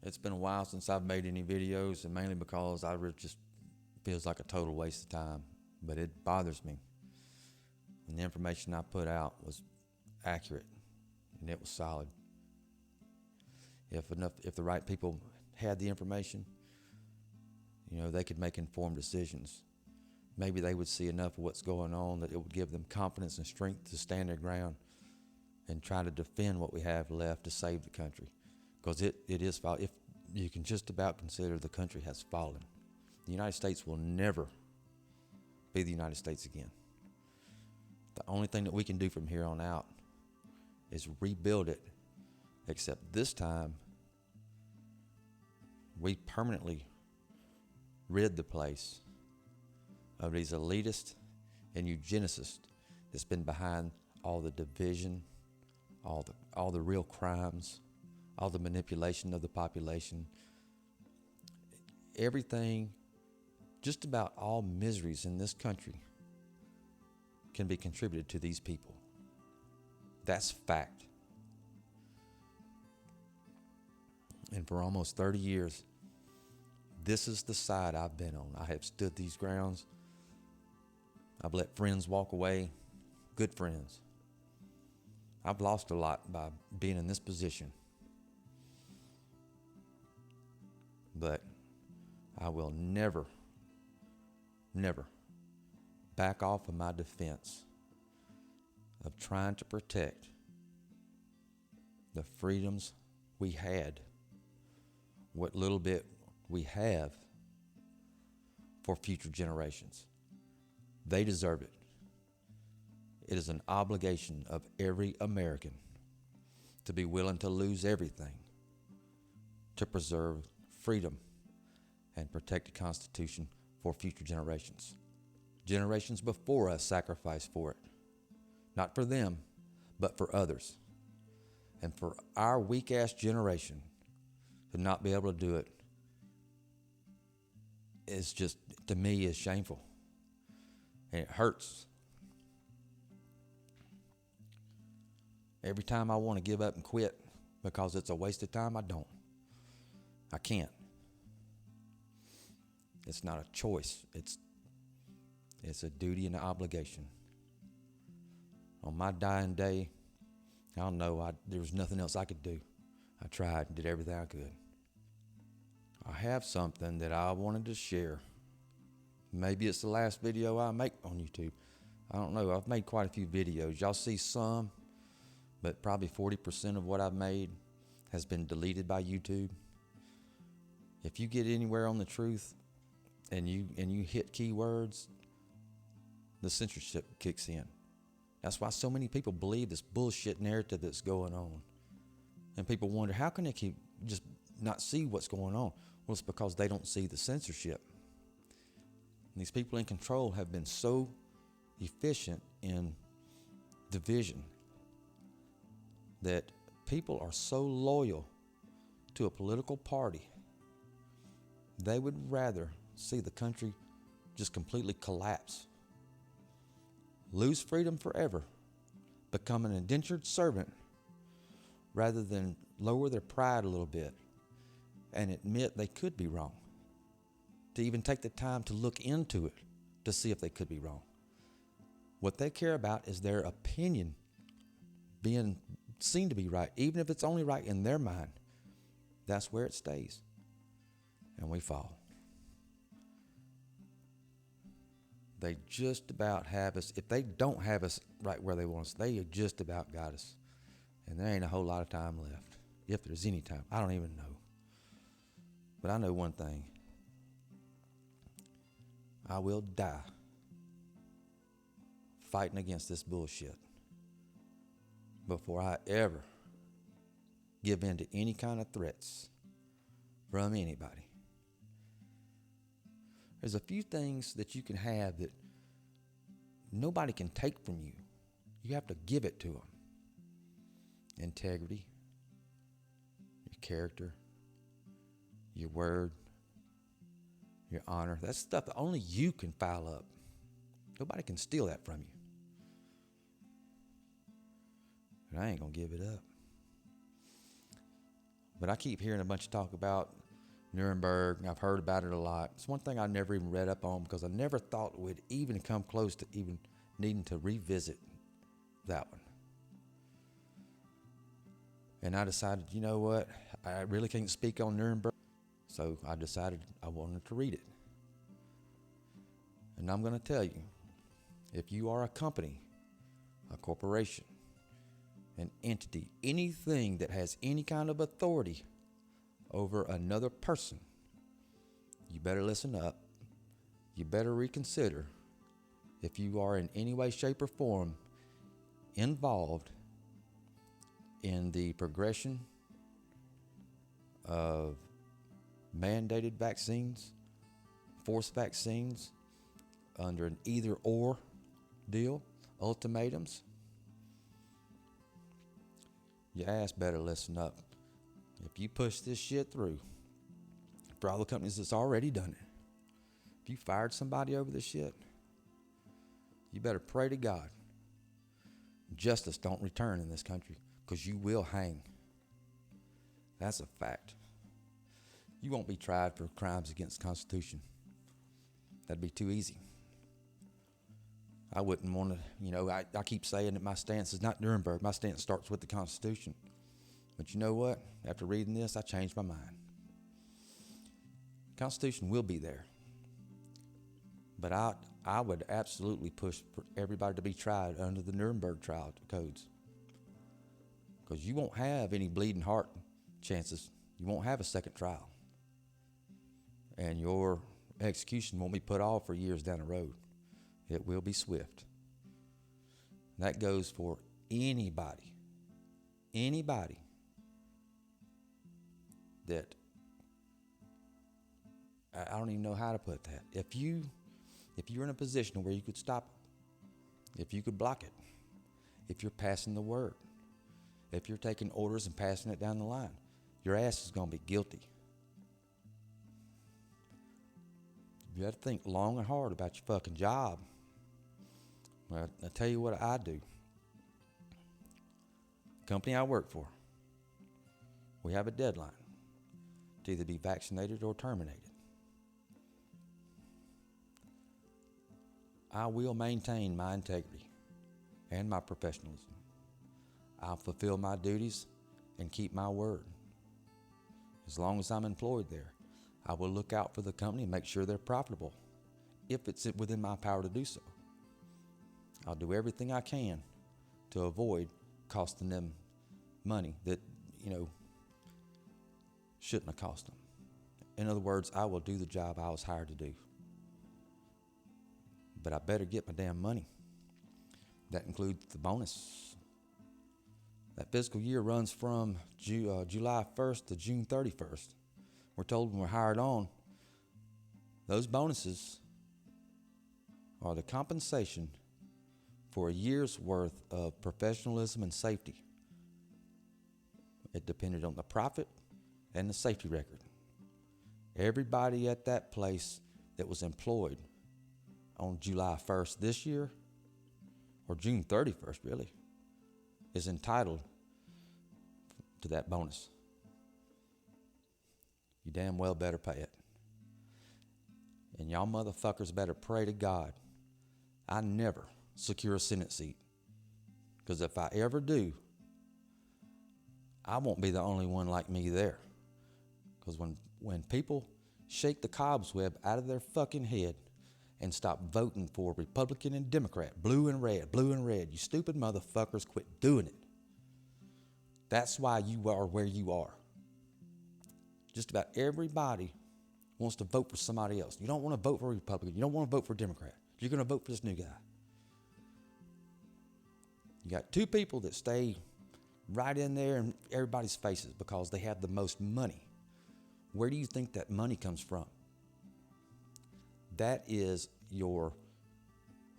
It's been a while since I've made any videos, and mainly because just feels like a total waste of time. But it bothers me. And the information I put out was accurate, and it was solid. If the right people had the information, they could make informed decisions. Maybe they would see enough of what's going on that it would give them confidence and strength to stand their ground and try to defend what we have left to save the country. Because it is fallen. If you can just about consider the country has fallen. The United States will never be the United States again. The only thing that we can do from here on out is rebuild it, except this time we permanently rid the place of these elitists and eugenicists that's been behind all the division, all the real crimes, all the manipulation of the population, everything, just about all miseries in this country can be contributed to these people. That's fact. And for almost 30 years, this is the side I've been on. I have stood these grounds. I've let friends walk away, good friends. I've lost a lot by being in this position. But I will never back off of my defense of trying to protect the freedoms we had, what little bit we have, for future generations. They deserve it. It is an obligation of every American to be willing to lose everything to preserve freedom and protect the Constitution for future generations. Generations before us sacrificed for it. Not for them, but for others. And for our weak-ass generation to not be able to do it is just, to me, is shameful. And it hurts. Every time I want to give up and quit because it's a waste of time, I don't. I can't. It's not a choice. It's a duty and an obligation. On my dying day, I don't know, there was nothing else I could do. I tried and did everything I could. I have something that I wanted to share. Maybe it's the last video I make on YouTube. I don't know. I've made quite a few videos. Y'all see some, but probably 40% of what I've made has been deleted by YouTube. If you get anywhere on the truth and you hit keywords, the censorship kicks in. That's why so many people believe this bullshit narrative that's going on. And people wonder, how can they keep just not see what's going on? Well, it's because they don't see the censorship. And these people in control have been so efficient in division that people are so loyal to a political party, they would rather see the country just completely collapse, lose freedom forever, become an indentured servant, rather than lower their pride a little bit and admit they could be wrong, to even take the time to look into it to see if they could be wrong. What they care about is their opinion being seen to be right, even if it's only right in their mind. That's where it stays, and we fall. They just about have us. If they don't have us right where they want us, they just about got us. And there ain't a whole lot of time left, if there's any time. I don't even know. But I know one thing. I will die fighting against this bullshit before I ever give in to any kind of threats from anybody. There's a few things that you can have that nobody can take from you. You have to give it to them. Integrity, your character, your word, your honor. That's stuff that only you can file up. Nobody can steal that from you. And I ain't gonna give it up. But I keep hearing a bunch of talk about Nuremberg, and I've heard about it a lot. It's one thing I never even read up on because I never thought we'd even come close to even needing to revisit that one. And I decided, you know what? I really can't speak on Nuremberg. So I decided I wanted to read it. And I'm going to tell you, if you are a company, a corporation, an entity, anything that has any kind of authority over another person, you better listen up. You better reconsider if you are in any way, shape, or form involved in the progression of mandated vaccines, forced vaccines, under an either or deal, ultimatums. Your ass better listen up. If you push this shit through, for all the companies that's already done it, if you fired somebody over this shit, you better pray to God justice don't return in this country, because you will hang. That's a fact. You won't be tried for crimes against the Constitution. That'd be too easy. I wouldn't want to, I keep saying that my stance is not Nuremberg. My stance starts with the Constitution. But you know what? After reading this, I changed my mind. The Constitution will be there. But I would absolutely push for everybody to be tried under the Nuremberg trial codes. Because you won't have any bleeding heart chances. You won't have a second trial. And your execution won't be put off for years down the road. It will be swift. That goes for anybody that, I don't even know how to put that. If you're in a position where you could stop it, if you could block it, if you're passing the word, if you're taking orders and passing it down the line, your ass is going to be guilty. You got to think long and hard about your fucking job. Well, I tell you what I do. The company I work for, we have a deadline to either be vaccinated or terminated. I will maintain my integrity and my professionalism. I'll fulfill my duties and keep my word. As long as I'm employed there, I will look out for the company and make sure they're profitable, if it's within my power to do so. I'll do everything I can to avoid costing them money that, shouldn't have cost them. In other words, I will do the job I was hired to do. But I better get my damn money. That includes the bonus. That fiscal year runs from July 1st to June 31st. We're told when we're hired on, those bonuses are the compensation for a year's worth of professionalism and safety. It depended on the profit and the safety record. Everybody at that place that was employed on July 1st this year, or June 31st really, is entitled to that bonus. You damn well better pay it. And y'all motherfuckers better pray to God I never secure a Senate seat. Because if I ever do, I won't be the only one like me there. Because when people shake the cobweb out of their fucking head and stop voting for Republican and Democrat, blue and red, you stupid motherfuckers, quit doing it. That's why you are where you are. Just about everybody wants to vote for somebody else. You don't want to vote for a Republican. You don't want to vote for a Democrat. You're going to vote for this new guy. You got two people that stay right in there in everybody's faces because they have the most money. Where do you think that money comes from? That is your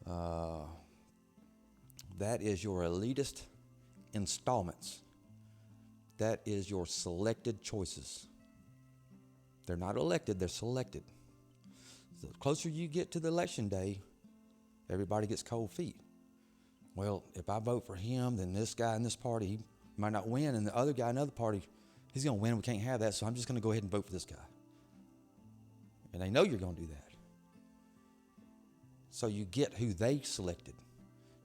elitist installments. That is your selected choices. They're not elected, they're selected. So the closer you get to the election day, everybody gets cold feet. Well, if I vote for him, then this guy in this party, he might not win, and the other guy in another party He's going to win. We can't have that, so I'm just going to go ahead and vote for this guy. And they know you're going to do that. So you get who they selected,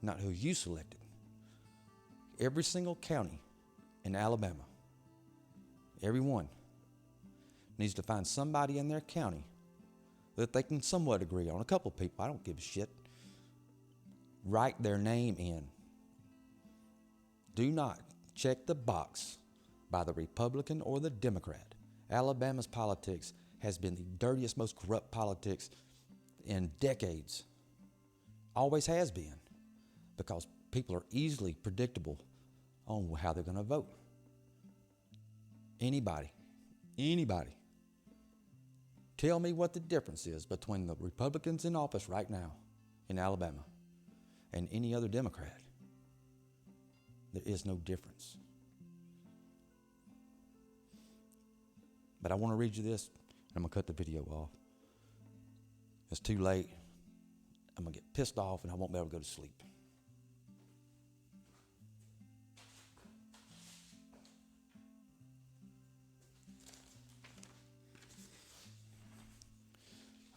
not who you selected. Every single county in Alabama, every one, needs to find somebody in their county that they can somewhat agree on. A couple people, I don't give a shit. Write their name in. Do not check the box by the Republican or the Democrat. Alabama's politics has been the dirtiest, most corrupt politics in decades. Always has been, because people are easily predictable on how they're going to vote. Anybody. Tell me what the difference is between the Republicans in office right now in Alabama and any other Democrat. There is no difference. But I want to read you this, and I'm going to cut the video off. It's too late. I'm going to get pissed off, and I won't be able to go to sleep.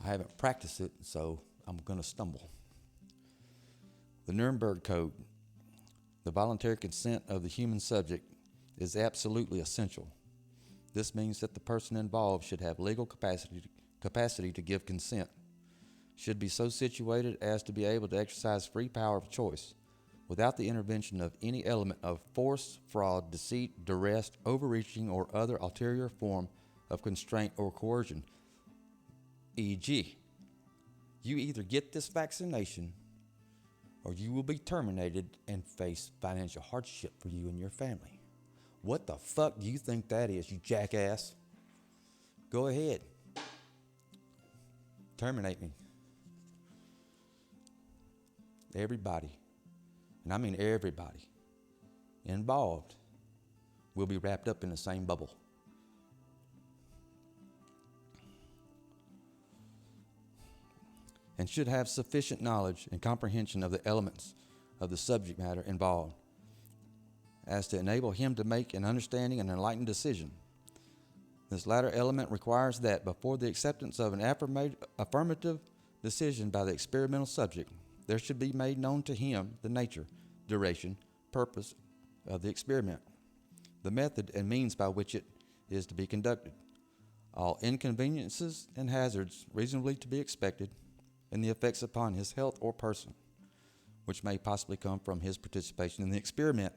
I haven't practiced it, so I'm going to stumble. The Nuremberg Code, the voluntary consent of the human subject, is absolutely essential. This means that the person involved should have legal capacity to give consent, should be so situated as to be able to exercise free power of choice, without the intervention of any element of force, fraud, deceit, duress, overreaching, or other ulterior form of constraint or coercion. E.g., you either get this vaccination or you will be terminated and face financial hardship for you and your family. What the fuck do you think that is, you jackass? Go ahead. Terminate me. Everybody, and I mean everybody, involved will be wrapped up in the same bubble. And should have sufficient knowledge and comprehension of the elements of the subject matter involved as to enable him to make an understanding and enlightened decision. This latter element requires that before the acceptance of an affirmative decision by the experimental subject, there should be made known to him the nature, duration, purpose of the experiment, the method and means by which it is to be conducted, all inconveniences and hazards reasonably to be expected, and the effects upon his health or person, which may possibly come from his participation in the experiment,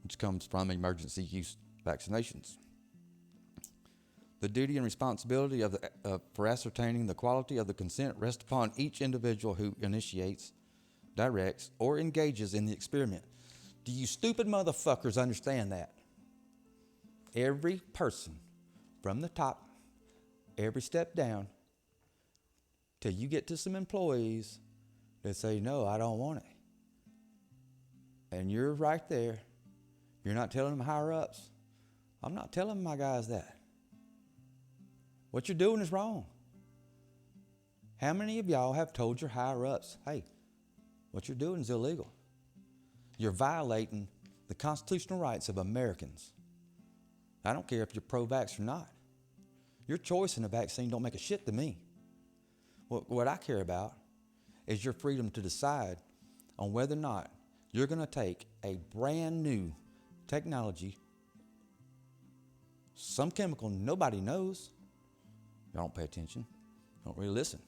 which comes from emergency use vaccinations. The duty and responsibility for ascertaining the quality of the consent rests upon each individual who initiates, directs, or engages in the experiment. Do you stupid motherfuckers understand that? Every person from the top, every step down, till you get to some employees that say, no, I don't want it. And you're right there. You're not telling them higher ups. I'm not telling my guys that. What you're doing is wrong. How many of y'all have told your higher ups, hey, what you're doing is illegal? You're violating the constitutional rights of Americans. I don't care if you're pro-vax or not. Your choice in a vaccine don't make a shit to me. What I care about is your freedom to decide on whether or not you're going to take a brand new technology, some chemical nobody knows. Y'all don't pay attention. Don't really listen.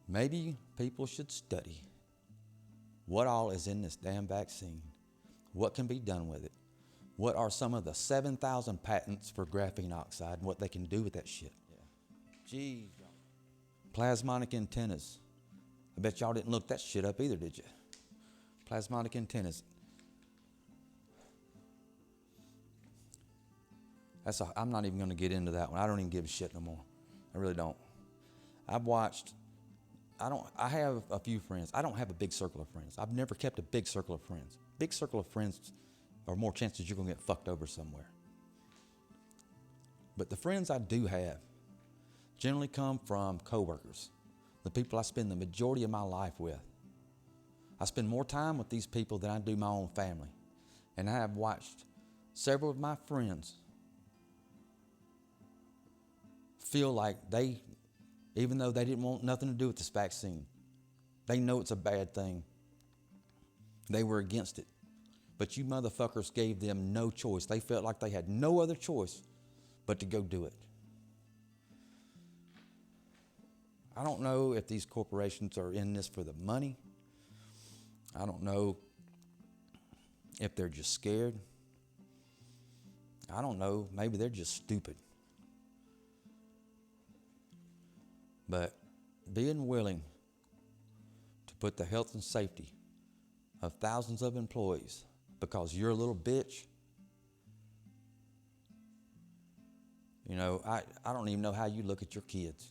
Maybe people should study what all is in this damn vaccine, what can be done with it, what are some of the 7,000 patents for graphene oxide and what they can do with that shit. Geez. Plasmonic antennas. I bet y'all didn't look that shit up either, did you? Plasmonic antennas. I'm not even going to get into that one. I don't even give a shit no more. I really don't. I have a few friends. I don't have a big circle of friends. I've never kept a big circle of friends. Big circle of friends are more chances you're going to get fucked over somewhere. But the friends I do have generally come from coworkers, the people I spend the majority of my life with. I spend more time with these people than I do my own family. And I have watched several of my friends feel like they, even though they didn't want nothing to do with this vaccine, they know it's a bad thing. They were against it. But you motherfuckers gave them no choice. They felt like they had no other choice but to go do it. I don't know if these corporations are in this for the money. I don't know if they're just scared. I don't know. Maybe they're just stupid. But being willing to put the health and safety of thousands of employees because you're a little bitch, you know, I don't even know how you look at your kids.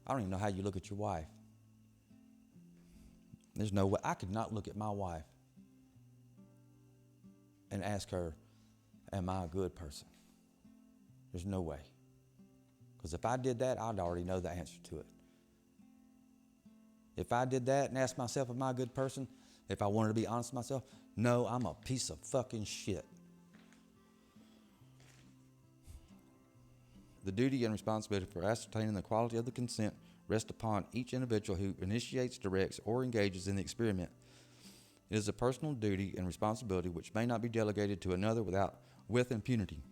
I don't even know how you look at your wife. There's no way. I could not look at my wife and ask her, am I a good person? There's no way. Because if I did that, I'd already know the answer to it. If I did that and asked myself, am I a good person? If I wanted to be honest with myself, no, I'm a piece of fucking shit. The duty and responsibility for ascertaining the quality of the consent rest upon each individual who initiates, directs, or engages in the experiment. It is a personal duty and responsibility which may not be delegated to another with impunity.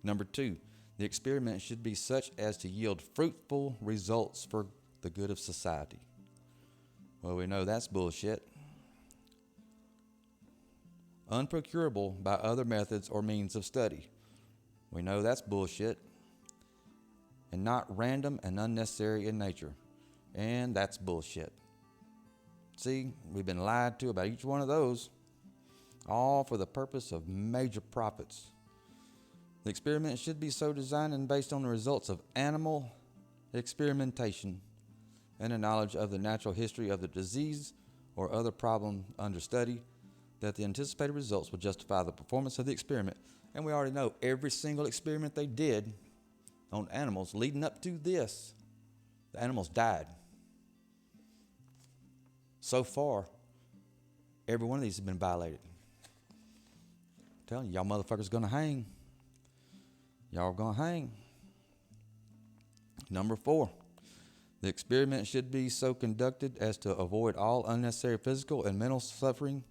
Number 2, the experiment should be such as to yield fruitful results for the good of society. Well, we know that's bullshit. Unprocurable by other methods or means of study. We know that's bullshit. And not random and unnecessary in nature. And that's bullshit. See, we've been lied to about each one of those, all for the purpose of major profits. The experiment should be so designed and based on the results of animal experimentation and a knowledge of the natural history of the disease or other problem under study, that the anticipated results will justify the performance of the experiment. And we already know every single experiment they did on animals leading up to this, the animals died. So far, every one of these has been violated. I'm telling you, y'all motherfuckers gonna hang. Y'all are gonna hang. Number 4, the experiment should be so conducted as to avoid all unnecessary physical and mental suffering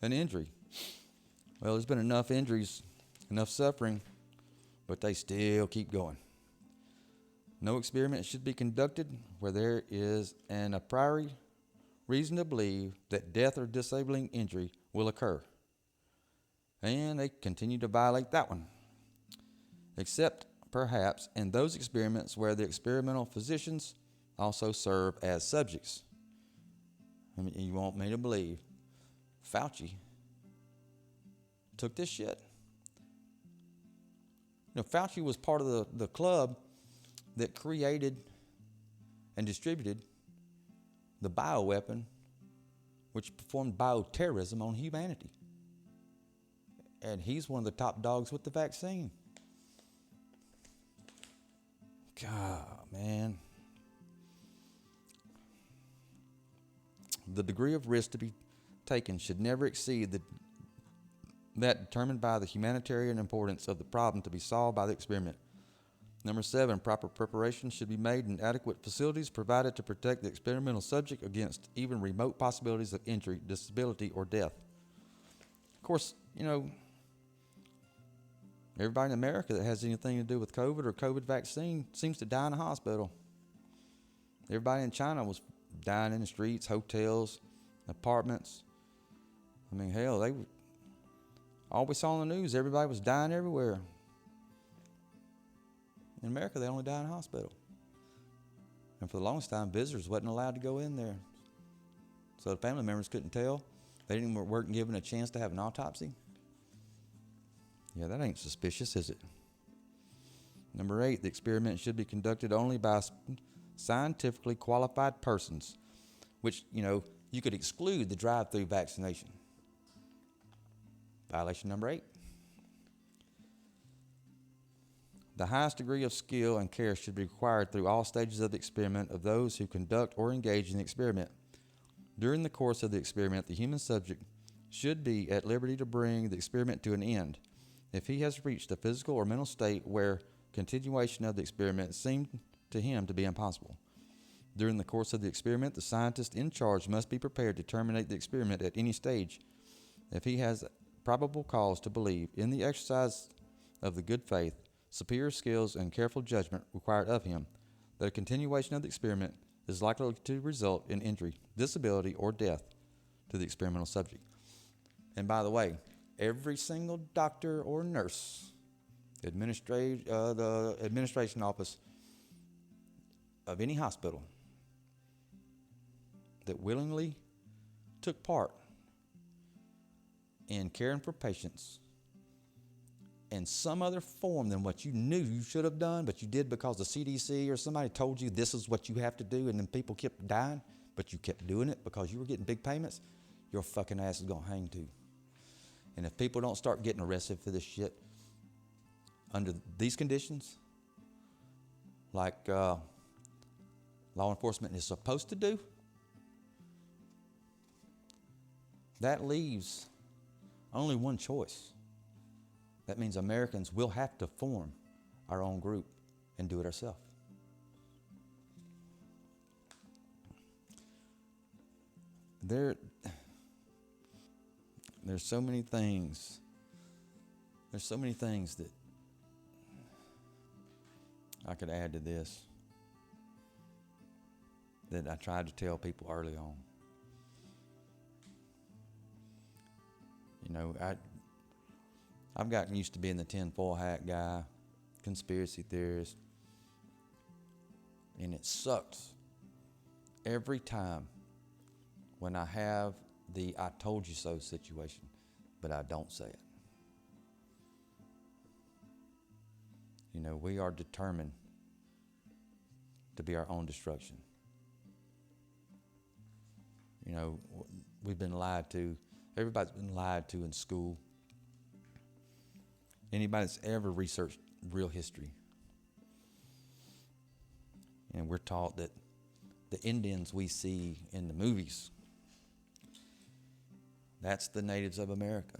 and injury. Well, there's been enough injuries, enough suffering, but they still keep going. No experiment should be conducted where there is an a priori reason to believe that death or disabling injury will occur. And they continue to violate that one. Except, perhaps, in those experiments where the experimental physicians also serve as subjects. I mean, you want me to believe Fauci took this shit. You know, Fauci was part of the club that created and distributed the bioweapon which performed bioterrorism on humanity. And he's one of the top dogs with the vaccine. God, man. The degree of risk to be taken should never exceed that determined by the humanitarian importance of the problem to be solved by the experiment. Number 7, proper preparation should be made in adequate facilities provided to protect the experimental subject against even remote possibilities of injury, disability, or death. Of course, you know, everybody in America that has anything to do with COVID or COVID vaccine seems to die in a hospital. Everybody in China was dying in the streets, hotels, apartments. I mean, hell, all we saw on the news, everybody was dying everywhere. In America, they only die in a hospital. And for the longest time, visitors wasn't allowed to go in there. So the family members couldn't tell. They weren't given a chance to have an autopsy. Yeah, that ain't suspicious, is it? Number 8, the experiment should be conducted only by scientifically qualified persons, which, you know, you could exclude the drive-through vaccination. Violation number 8. The highest degree of skill and care should be required through all stages of the experiment of those who conduct or engage in the experiment. During the course of the experiment, the human subject should be at liberty to bring the experiment to an end if he has reached a physical or mental state where continuation of the experiment seemed to him to be impossible. During the course of the experiment, the scientist in charge must be prepared to terminate the experiment at any stage if he has probable cause to believe, in the exercise of the good faith, superior skills, and careful judgment required of him, that a continuation of the experiment is likely to result in injury, disability, or death to the experimental subject. And by the way, every single doctor or nurse, the administration office of any hospital that willingly took part in caring for patients in some other form than what you knew you should have done, but you did because the CDC or somebody told you this is what you have to do, and then people kept dying, but you kept doing it because you were getting big payments, your fucking ass is going to hang too. And if people don't start getting arrested for this shit under these conditions, like law enforcement is supposed to do, that leaves only one choice. That means Americans will have to form our own group and do it ourselves. There's so many things. There's so many things that I could add to this that I tried to tell people early on. You know, I've gotten used to being the tinfoil hat guy, conspiracy theorist, and it sucks every time when I have the I told you so situation, but I don't say it. You know, we are determined to be our own destruction. You know, we've been lied to. Everybody's been lied to in school. Anybody that's ever researched real history. And we're taught that the Indians we see in the movies, that's the natives of America.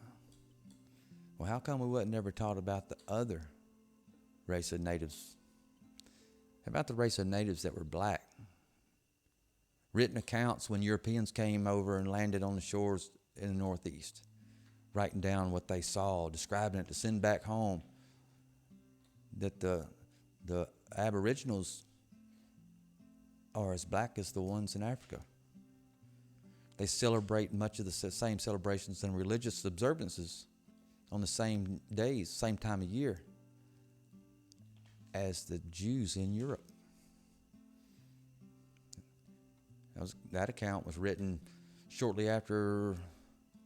Well, how come we wasn't ever taught about the other race of natives? How about the race of natives that were black? Written accounts when Europeans came over and landed on the shores in the Northeast, writing down what they saw, describing it to send back home, that the Aboriginals are as black as the ones in Africa. They celebrate much of the same celebrations and religious observances on the same days, same time of year as the Jews in Europe. That account was written shortly after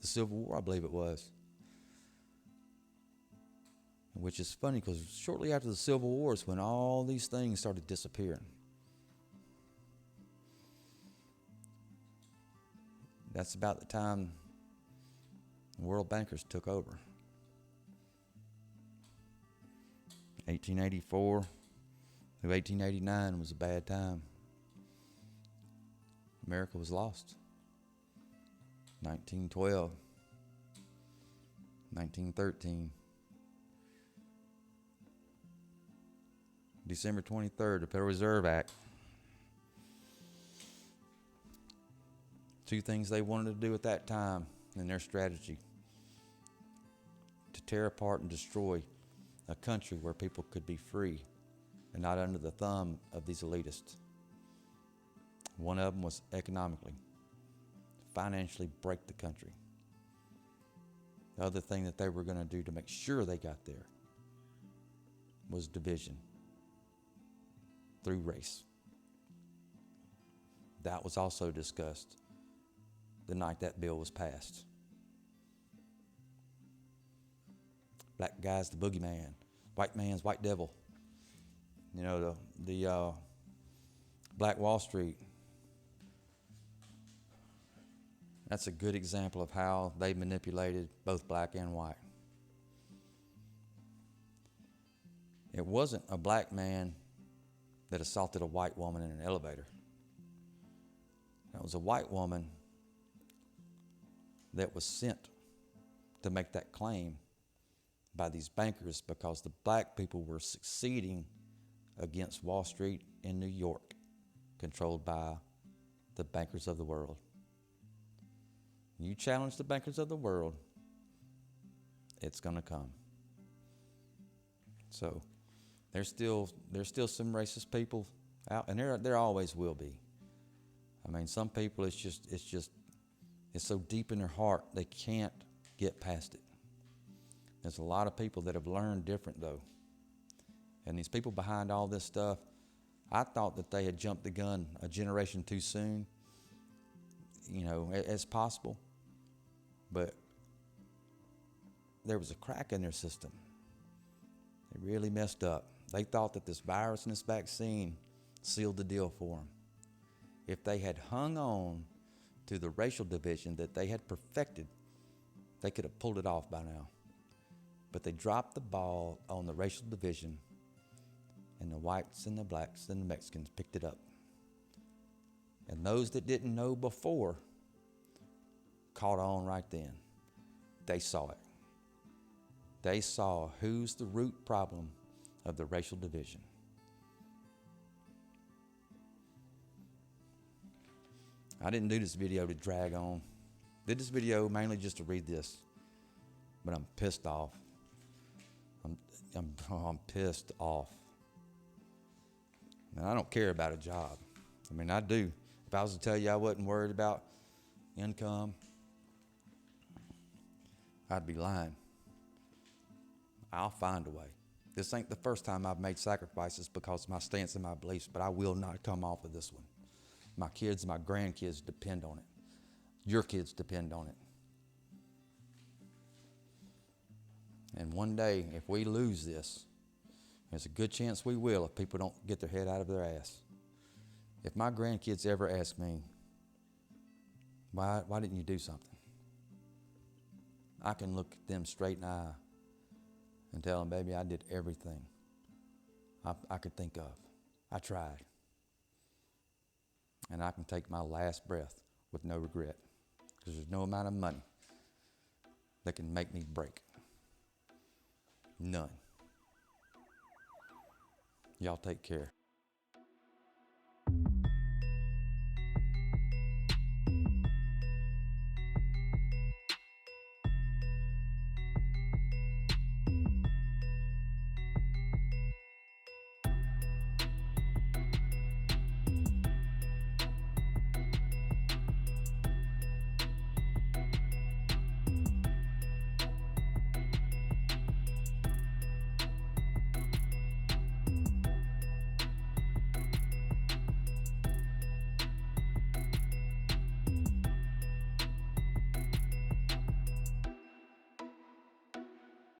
the Civil War, I believe it was. Which is funny because shortly after the Civil War is when all these things started disappearing. That's about the time the world bankers took over. 1884 through 1889 was a bad time. America was lost. 1912, 1913. December 23rd, the Federal Reserve Act. Two things they wanted to do at that time in their strategy: to tear apart and destroy a country where people could be free and not under the thumb of these elitists. One of them was economically, financially break the country. The other thing that they were going to do to make sure they got there was division through race. That was also discussed the night that bill was passed. Black guy's the boogeyman. White man's white devil. You know, the Black Wall Street. That's a good example of how they manipulated both black and white. It wasn't a black man that assaulted a white woman in an elevator. It was a white woman that was sent to make that claim by these bankers because the black people were succeeding against Wall Street in New York, controlled by the bankers of the world. You challenge the bankers of the world, it's going to come. So there's still some racist people out, and there always will be. I mean, some people it's so deep in their heart they can't get past it. There's a lot of people that have learned different though. And these people behind all this stuff, I thought that they had jumped the gun a generation too soon, as possible. But there was a crack in their system. They really messed up. They thought that this virus and this vaccine sealed the deal for them. If they had hung on to the racial division that they had perfected, they could have pulled it off by now. But they dropped the ball on the racial division, and the whites and the blacks and the Mexicans picked it up. And those that didn't know before caught on right then. They saw it. They saw who's the root problem of the racial division. I didn't do this video to drag on. Did this video mainly just to read this. But I'm pissed off. I'm pissed off. Now, I don't care about a job. I mean, I do. If I was to tell you I wasn't worried about income, I'd be lying. I'll find a way. This ain't the first time I've made sacrifices because of my stance and my beliefs, but I will not come off of this one. My kids, my grandkids depend on it. Your kids depend on it. And one day, if we lose this, there's a good chance we will if people don't get their head out of their ass. If my grandkids ever ask me, why didn't you do something? I can look at them straight in the eye and tell them, baby, I did everything I could think of. I tried. And I can take my last breath with no regret, because there's no amount of money that can make me break. None. Y'all take care.